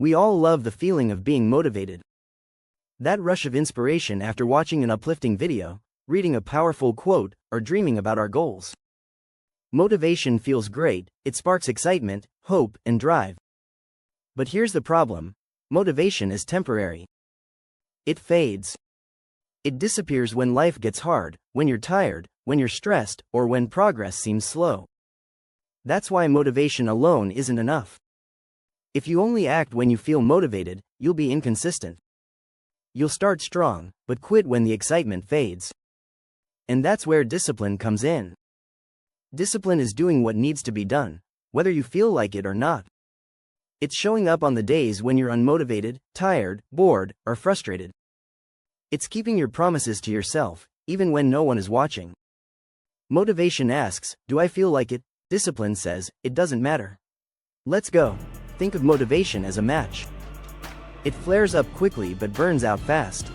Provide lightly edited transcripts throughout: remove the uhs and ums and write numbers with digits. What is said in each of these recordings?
We all love the feeling of being motivated. That rush of inspiration after watching an uplifting video, reading a powerful quote, or dreaming about our goals. Motivation feels great, it sparks excitement, hope, and drive. But here's the problem: motivation is temporary. It fades. It disappears when life gets hard, when you're tired, when you're stressed, or when progress seems slow. That's why motivation alone isn't enough. If you only act when you feel motivated, you'll be inconsistent. You'll start strong, but quit when the excitement fades. And that's where discipline comes in. Discipline is doing what needs to be done, whether you feel like it or not. It's showing up on the days when you're unmotivated, tired, bored, or frustrated. It's keeping your promises to yourself, even when no one is watching. Motivation asks, "Do I feel like it?" Discipline says, "It doesn't matter." Let's go. Think of motivation as a match. It flares up quickly but burns out fast.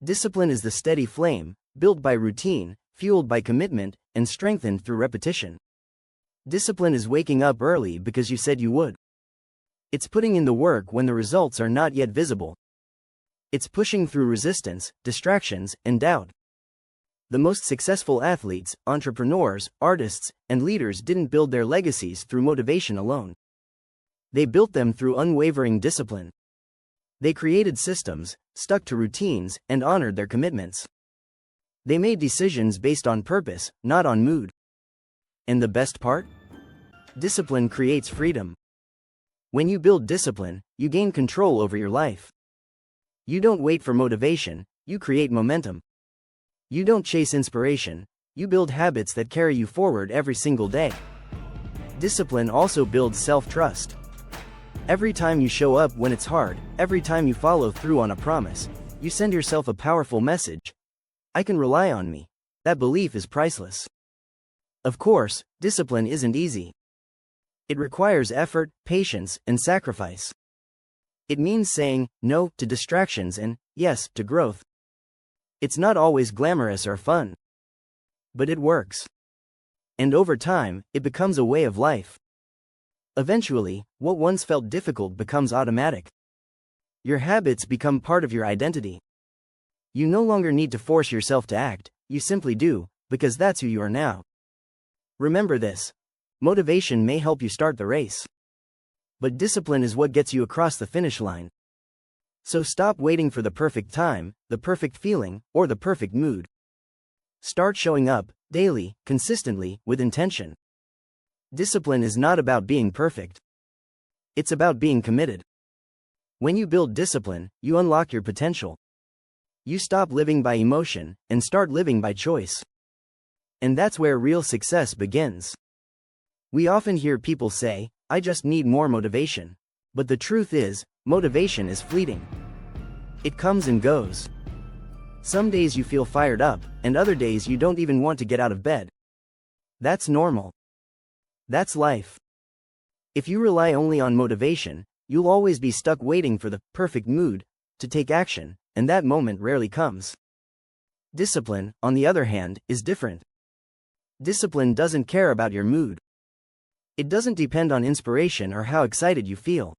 Discipline is the steady flame, built by routine, fueled by commitment, and strengthened through repetition. Discipline is waking up early because you said you would. It's putting in the work when the results are not yet visible. It's pushing through resistance, distractions, and doubt. The most successful athletes, entrepreneurs, artists, and leaders didn't build their legacies through motivation alone. They built them through unwavering discipline. They created systems, stuck to routines, and honored their commitments. They made decisions based on purpose, not on mood. And the best part? Discipline creates freedom. When you build discipline, you gain control over your life. You don't wait for motivation, you create momentum. You don't chase inspiration, you build habits that carry you forward every single day. Discipline also builds self-trust. Every time you show up when it's hard, every time you follow through on a promise, you send yourself a powerful message. I can rely on me. That belief is priceless. Of course, discipline isn't easy. It requires effort, patience, and sacrifice. It means saying no to distractions and yes to growth. It's not always glamorous or fun. But it works. And over time, it becomes a way of life. Eventually, what once felt difficult becomes automatic. Your habits become part of your identity. You no longer need to force yourself to act, you simply do, because that's who you are now. Remember this: motivation may help you start the race. But discipline is what gets you across the finish line. So stop waiting for the perfect time, the perfect feeling, or the perfect mood. Start showing up, daily, consistently, with intention. Discipline is not about being perfect. It's about being committed. When you build discipline, you unlock your potential. You stop living by emotion, and start living by choice. And that's where real success begins. We often hear people say, "I just need more motivation." But the truth is, motivation is fleeting. It comes and goes. Some days you feel fired up, and other days you don't even want to get out of bed. That's normal. That's life. If you rely only on motivation, you'll always be stuck waiting for the perfect mood to take action, and that moment rarely comes. Discipline, on the other hand, is different. Discipline doesn't care about your mood. It doesn't depend on inspiration or how excited you feel.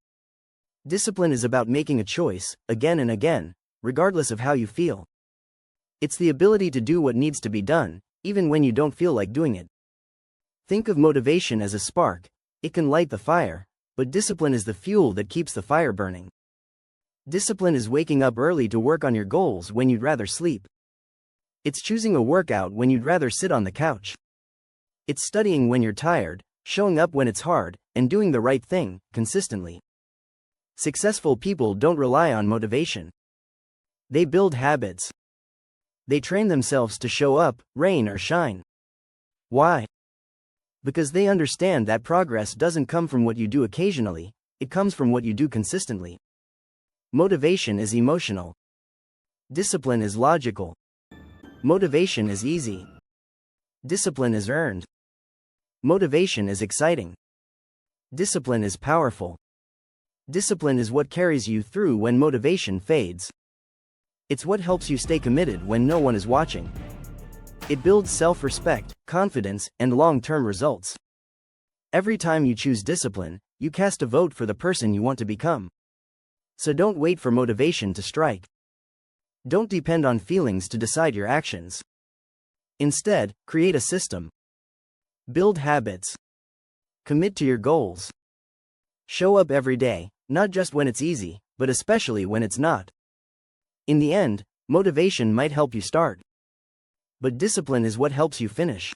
Discipline is about making a choice, again and again, regardless of how you feel. It's the ability to do what needs to be done, even when you don't feel like doing it. Think of motivation as a spark. It can light the fire, but discipline is the fuel that keeps the fire burning. Discipline is waking up early to work on your goals when you'd rather sleep. It's choosing a workout when you'd rather sit on the couch. It's studying when you're tired, showing up when it's hard, and doing the right thing, consistently. Successful people don't rely on motivation. They build habits. They train themselves to show up, rain or shine. Why? Because they understand that progress doesn't come from what you do occasionally, it comes from what you do consistently. Motivation is emotional. Discipline is logical. Motivation is easy. Discipline is earned. Motivation is exciting. Discipline is powerful. Discipline is what carries you through when motivation fades. It's what helps you stay committed when no one is watching. It builds self-respect, confidence, and long-term results. Every time you choose discipline, you cast a vote for the person you want to become. So don't wait for motivation to strike. Don't depend on feelings to decide your actions. Instead, create a system. Build habits. Commit to your goals. Show up every day, not just when it's easy, but especially when it's not. In the end, motivation might help you start, but discipline is what helps you finish.